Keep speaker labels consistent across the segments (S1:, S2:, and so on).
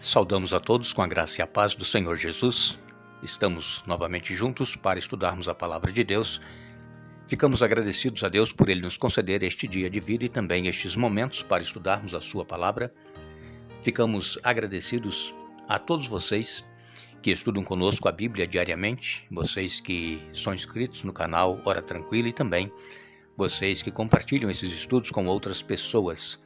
S1: Saudamos a todos com a graça e a paz do Senhor Jesus. Estamos novamente juntos para estudarmos a Palavra de Deus. Ficamos agradecidos a Deus por Ele nos conceder este dia de vida e também estes momentos para estudarmos a Sua Palavra. Ficamos agradecidos a todos vocês que estudam conosco a Bíblia diariamente, vocês que são inscritos no canal Hora Tranquila e também vocês que compartilham esses estudos com outras pessoas.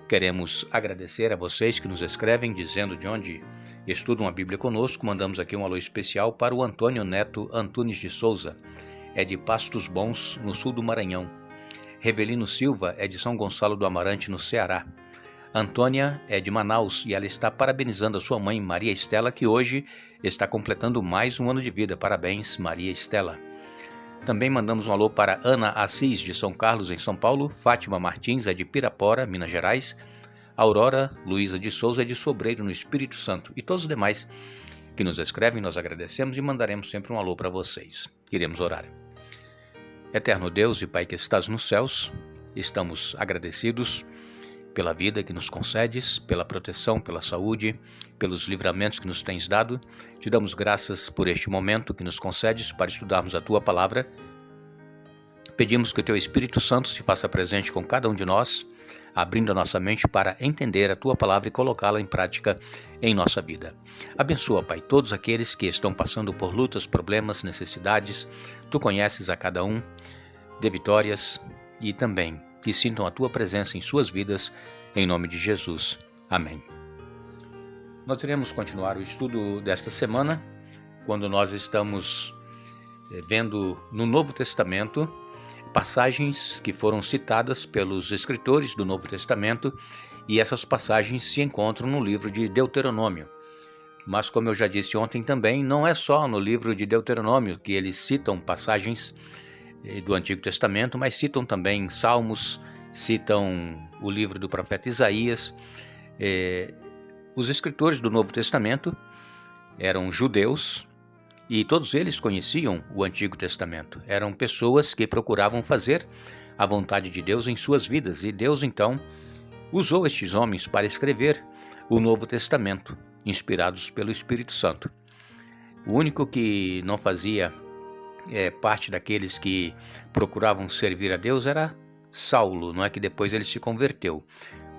S1: Queremos agradecer a vocês que nos escrevem dizendo de onde estudam a Bíblia conosco. Mandamos aqui um alô especial para o Antônio Neto Antunes de Souza, é de Pastos Bons, no sul do Maranhão. Revelino Silva é de São Gonçalo do Amarante, no Ceará. Antônia é de Manaus e ela está parabenizando a sua mãe, Maria Estela, que hoje está completando mais um ano de vida. Parabéns, Maria Estela. Também mandamos um alô para Ana Assis, de São Carlos, em São Paulo. Fátima Martins é de Pirapora, Minas Gerais. Aurora Luísa de Souza é de Sobreiro, no Espírito Santo. E todos os demais que nos escrevem, nós agradecemos e mandaremos sempre um alô para vocês. Iremos orar. Eterno Deus e Pai que estás nos céus, estamos agradecidos pela vida que nos concedes, pela proteção, pela saúde, pelos livramentos que nos tens dado. Te damos graças por este momento que nos concedes para estudarmos a Tua Palavra. Pedimos que o Teu Espírito Santo se faça presente com cada um de nós, abrindo a nossa mente para entender a Tua Palavra e colocá-la em prática em nossa vida. Abençoa, Pai, todos aqueles que estão passando por lutas, problemas, necessidades. Tu conheces a cada um, dê vitórias e também que sintam a Tua presença em suas vidas, em nome de Jesus. Amém. Nós iremos continuar o estudo desta semana, quando nós estamos vendo no Novo Testamento passagens que foram citadas pelos escritores do Novo Testamento, e essas passagens se encontram no livro de Deuteronômio. Mas, como eu já disse ontem também, não é só no livro de Deuteronômio que eles citam passagens do Antigo Testamento, mas citam também Salmos, citam o livro do profeta Isaías. Os escritores do Novo Testamento eram judeus e todos eles conheciam o Antigo Testamento. Eram pessoas que procuravam fazer a vontade de Deus em suas vidas, e Deus então usou estes homens para escrever o Novo Testamento, inspirados pelo Espírito Santo. O único que não fazia parte daqueles que procuravam servir a Deus era Saulo, não é que depois ele se converteu,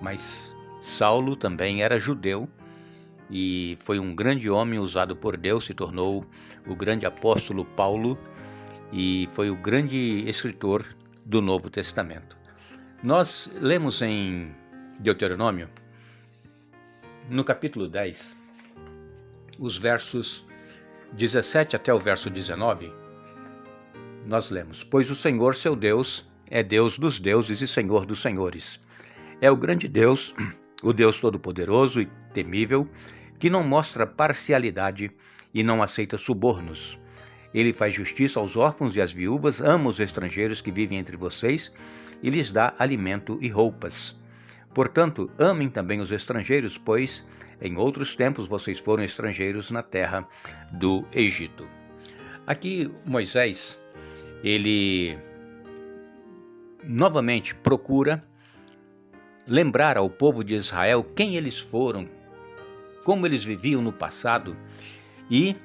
S1: mas Saulo também era judeu e foi um grande homem usado por Deus, se tornou o grande apóstolo Paulo e foi o grande escritor do Novo Testamento. Nós lemos em Deuteronômio, no capítulo 10, os versos 17 até o verso 19, nós lemos: Pois o Senhor, seu Deus, é Deus dos deuses e Senhor dos senhores. É o grande Deus, o Deus todo-poderoso e temível, que não mostra parcialidade e não aceita subornos. Ele faz justiça aos órfãos e às viúvas, ama os estrangeiros que vivem entre vocês e lhes dá alimento e roupas. Portanto, amem também os estrangeiros, pois em outros tempos vocês foram estrangeiros na terra do Egito. Aqui Moisés, ele novamente procura lembrar ao povo de Israel quem eles foram, como eles viviam no passado e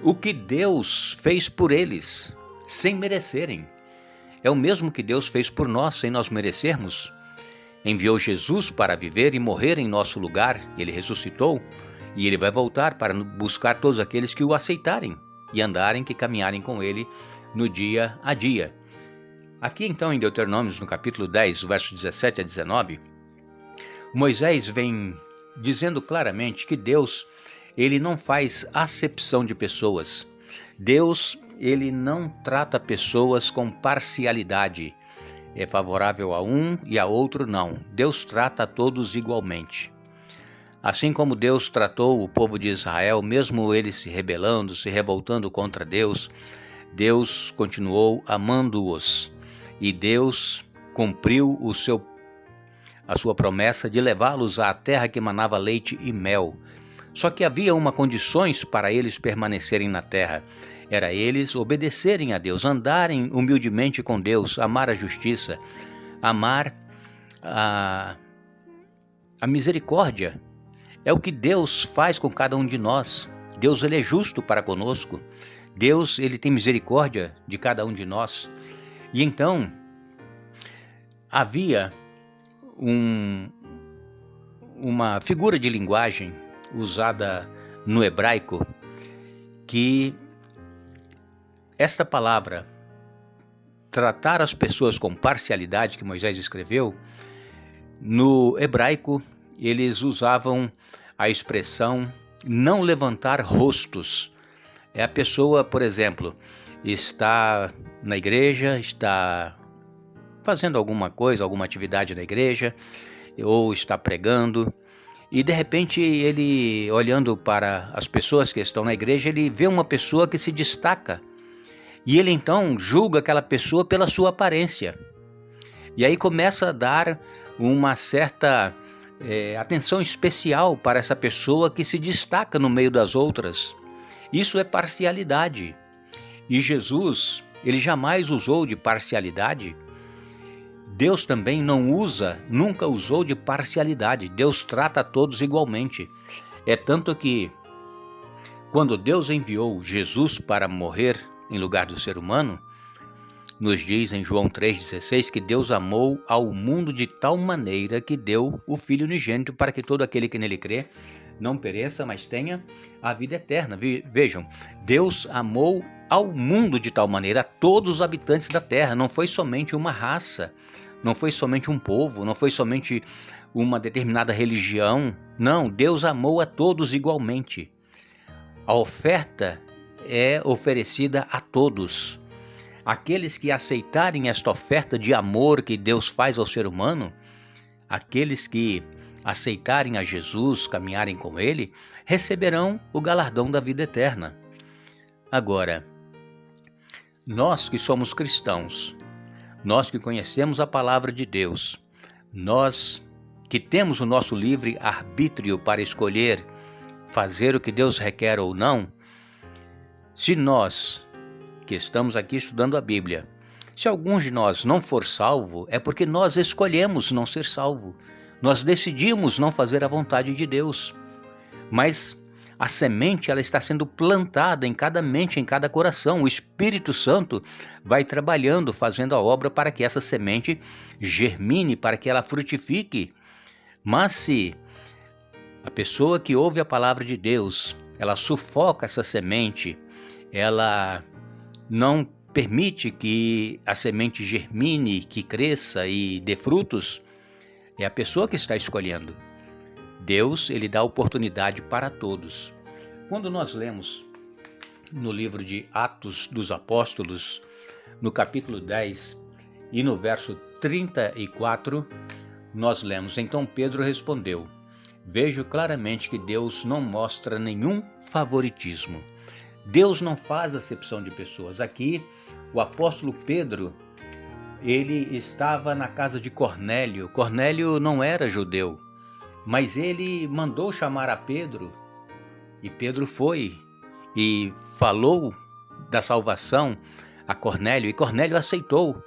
S1: o que Deus fez por eles, sem merecerem. É o mesmo que Deus fez por nós, sem nós merecermos. Enviou Jesus para viver e morrer em nosso lugar. Ele ressuscitou e ele vai voltar para buscar todos aqueles que o aceitarem e andarem, que caminharem com ele no dia a dia. Aqui então em Deuteronômio, no capítulo 10, versos 17 a 19, Moisés vem dizendo claramente que Deus, ele não faz acepção de pessoas. Deus, ele não trata pessoas com parcialidade. É favorável a um e a outro não. Deus trata a todos igualmente. Assim como Deus tratou o povo de Israel, mesmo eles se rebelando, se revoltando contra Deus, Deus continuou amando-os e Deus cumpriu a sua promessa de levá-los à terra que manava leite e mel. Só que havia condições para eles permanecerem na terra. Era eles obedecerem a Deus, andarem humildemente com Deus, amar a justiça, amar a misericórdia É o que Deus faz com cada um de nós. Deus, ele é justo para conosco. Deus, ele tem misericórdia de cada um de nós. E então, havia uma figura de linguagem usada no hebraico, que esta palavra, tratar as pessoas com parcialidade, que Moisés escreveu, no hebraico eles usavam a expressão não levantar rostos. É a pessoa, por exemplo, está na igreja, está fazendo alguma coisa, alguma atividade na igreja, ou está pregando, e de repente ele, olhando para as pessoas que estão na igreja, ele vê uma pessoa que se destaca, e ele então julga aquela pessoa pela sua aparência. E aí começa a dar uma certa atenção especial para essa pessoa que se destaca no meio das outras. Isso é parcialidade. E Jesus, ele jamais usou de parcialidade. Deus também não usa, nunca usou de parcialidade. Deus trata a todos igualmente. É tanto que, quando Deus enviou Jesus para morrer em lugar do ser humano, nos diz em João 3,16 que Deus amou ao mundo de tal maneira que deu o Filho unigênito para que todo aquele que nele crê não pereça, mas tenha a vida eterna. Vejam, Deus amou ao mundo de tal maneira, a todos os habitantes da terra. Não foi somente uma raça, não foi somente um povo, não foi somente uma determinada religião. Não, Deus amou a todos igualmente. A oferta é oferecida a todos. Aqueles que aceitarem esta oferta de amor que Deus faz ao ser humano, aqueles que aceitarem a Jesus, caminharem com Ele, receberão o galardão da vida eterna. Agora, nós que somos cristãos, nós que conhecemos a palavra de Deus, nós que temos o nosso livre arbítrio para escolher fazer o que Deus requer ou não, se nós que estamos aqui estudando a Bíblia, se alguns de nós não for salvo, é porque nós escolhemos não ser salvo. Nós decidimos não fazer a vontade de Deus. Mas a semente, ela está sendo plantada em cada mente, em cada coração. O Espírito Santo vai trabalhando, fazendo a obra para que essa semente germine, para que ela frutifique. Mas se a pessoa que ouve a palavra de Deus, ela sufoca essa semente, ela não permite que a semente germine, que cresça e dê frutos, é a pessoa que está escolhendo. Deus, ele dá oportunidade para todos. Quando nós lemos no livro de Atos dos Apóstolos, no capítulo 10 e no verso 34, nós lemos: então Pedro respondeu: vejo claramente que Deus não mostra nenhum favoritismo. Deus não faz acepção de pessoas. Aqui, o apóstolo Pedro, ele estava na casa de Cornélio. Cornélio não era judeu, mas ele mandou chamar a Pedro, e Pedro foi e falou da salvação a Cornélio, e Cornélio aceitou.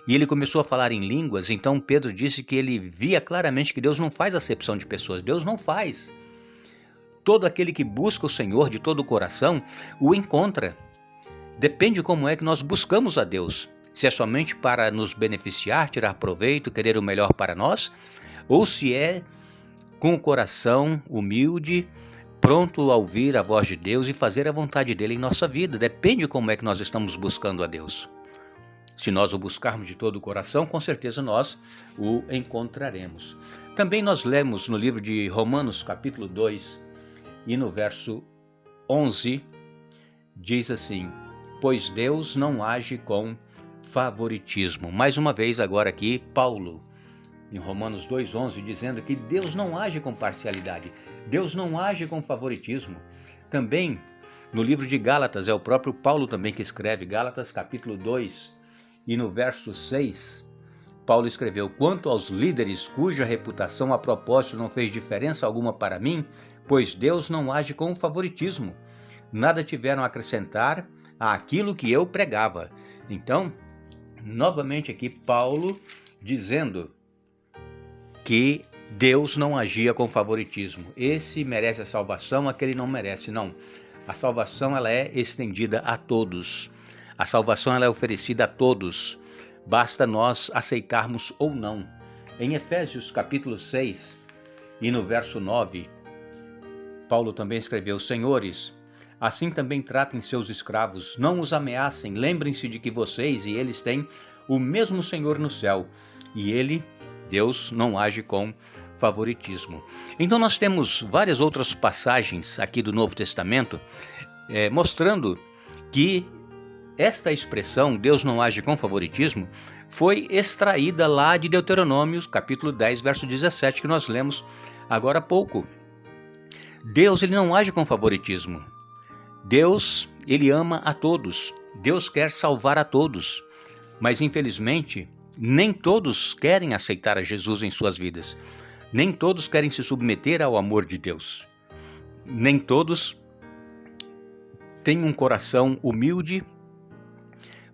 S1: E ele começou a falar em línguas. Então Pedro disse que ele via claramente que Deus não faz acepção de pessoas. Deus não faz. Todo aquele que busca o Senhor de todo o coração o encontra. Depende como é que nós buscamos a Deus. Se é somente para nos beneficiar, tirar proveito, querer o melhor para nós, ou se é com o coração humilde, pronto a ouvir a voz de Deus e fazer a vontade dele em nossa vida. Depende como é que nós estamos buscando a Deus. Se nós o buscarmos de todo o coração, com certeza nós o encontraremos. Também nós lemos no livro de Romanos, capítulo 2, e no verso 11, diz assim: pois Deus não age com favoritismo. Mais uma vez agora aqui, Paulo, em Romanos 2,11, dizendo que Deus não age com parcialidade. Deus não age com favoritismo. Também no livro de Gálatas, é o próprio Paulo também que escreve, Gálatas capítulo 2, e no verso 6, Paulo escreveu: quanto aos líderes cuja reputação a propósito não fez diferença alguma para mim, pois Deus não age com favoritismo. Nada tiveram a acrescentar àquilo que eu pregava. Então, novamente aqui Paulo dizendo que Deus não agia com favoritismo. Esse merece a salvação, aquele não merece. Não. A salvação ela é estendida a todos. A salvação ela é oferecida a todos. Basta nós aceitarmos ou não. Em Efésios capítulo 6 e no verso 9, Paulo também escreveu: Senhores, assim também tratem seus escravos, não os ameacem, lembrem-se de que vocês e eles têm o mesmo Senhor no céu, e ele, Deus, não age com favoritismo. Então nós temos várias outras passagens aqui do Novo Testamento mostrando que esta expressão, Deus não age com favoritismo, foi extraída lá de Deuteronômio, capítulo 10, verso 17, que nós lemos agora há pouco. Deus ele não age com favoritismo. Deus ele ama a todos. Deus quer salvar a todos. Mas infelizmente, nem todos querem aceitar a Jesus em suas vidas. Nem todos querem se submeter ao amor de Deus. Nem todos têm um coração humilde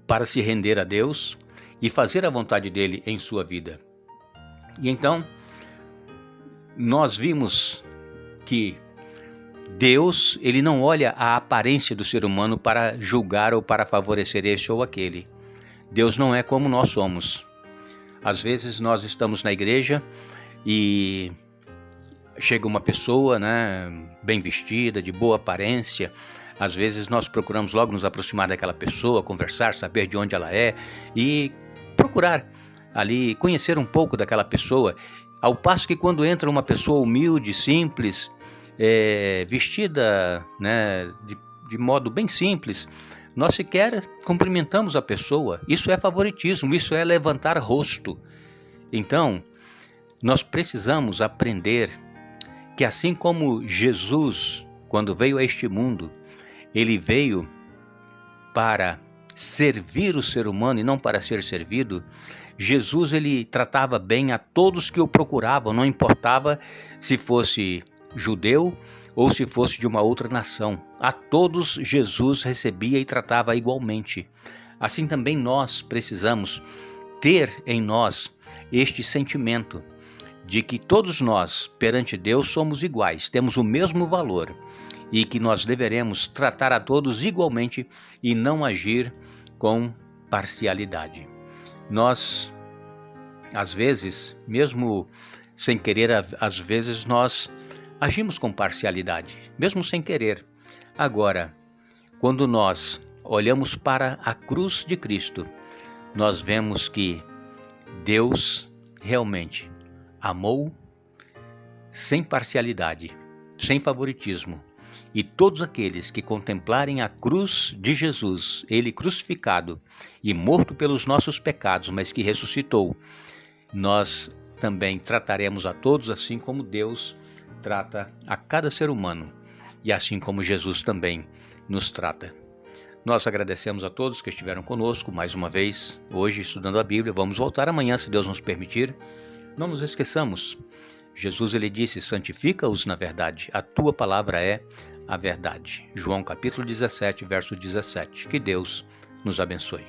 S1: para se render a Deus e fazer a vontade dele em sua vida. E então, nós vimos que Deus, ele não olha a aparência do ser humano para julgar ou para favorecer este ou aquele. Deus não é como nós somos. Às vezes nós estamos na igreja e chega uma pessoa, bem vestida, de boa aparência. Às vezes nós procuramos logo nos aproximar daquela pessoa, conversar, saber de onde ela é e procurar ali conhecer um pouco daquela pessoa. Ao passo que quando entra uma pessoa humilde, simples, vestida de modo bem simples, nós sequer cumprimentamos a pessoa. Isso é favoritismo, isso é levantar rosto. Então, nós precisamos aprender que assim como Jesus, quando veio a este mundo, ele veio para servir o ser humano e não para ser servido. Jesus ele tratava bem a todos que o procuravam, não importava se fosse judeu ou se fosse de uma outra nação. A todos Jesus recebia e tratava igualmente. Assim também nós precisamos ter em nós este sentimento de que todos nós, perante Deus, somos iguais, temos o mesmo valor e que nós deveremos tratar a todos igualmente e não agir com parcialidade. Nós, às vezes, mesmo sem querer, às vezes nós agimos com parcialidade, mesmo sem querer. Agora, quando nós olhamos para a cruz de Cristo, nós vemos que Deus realmente amou sem parcialidade, sem favoritismo. E todos aqueles que contemplarem a cruz de Jesus, ele crucificado e morto pelos nossos pecados, mas que ressuscitou, nós também trataremos a todos assim como Deus trata a cada ser humano e assim como Jesus também nos trata. Nós agradecemos a todos que estiveram conosco mais uma vez, hoje estudando a Bíblia. Vamos voltar amanhã, se Deus nos permitir. Não nos esqueçamos, Jesus ele disse: santifica-os na verdade, a tua palavra é a verdade. João capítulo 17, verso 17. Que Deus nos abençoe.